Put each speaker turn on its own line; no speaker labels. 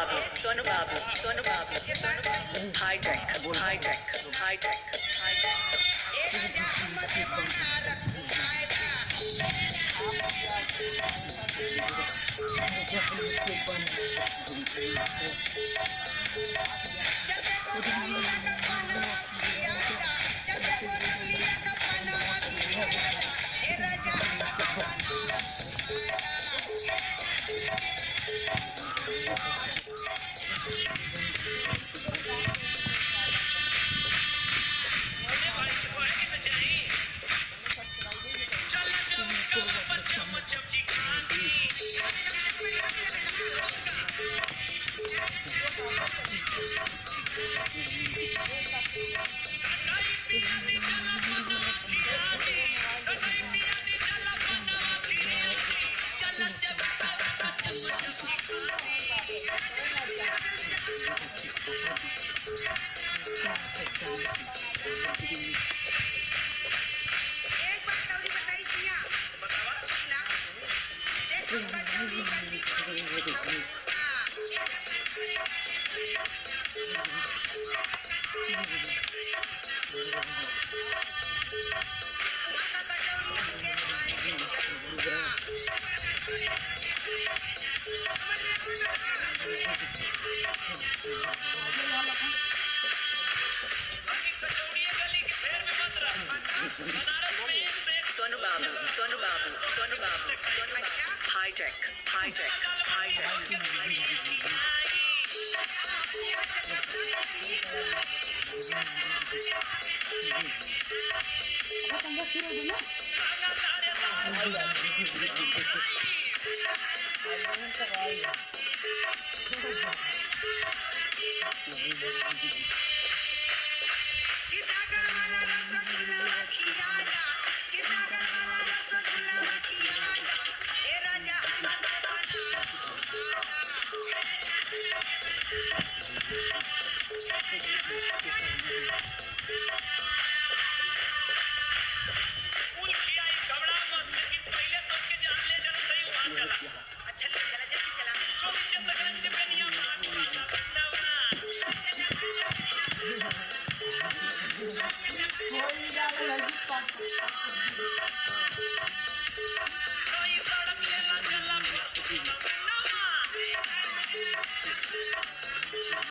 Babu, Sonu Babu, Sonu Babu, Sonu Babu. High tech, high tech, high tech, high tech. Sonu Babu, Sonu Babu, Sonu Babu, Sonu Babu. High tech, high tech, high tech.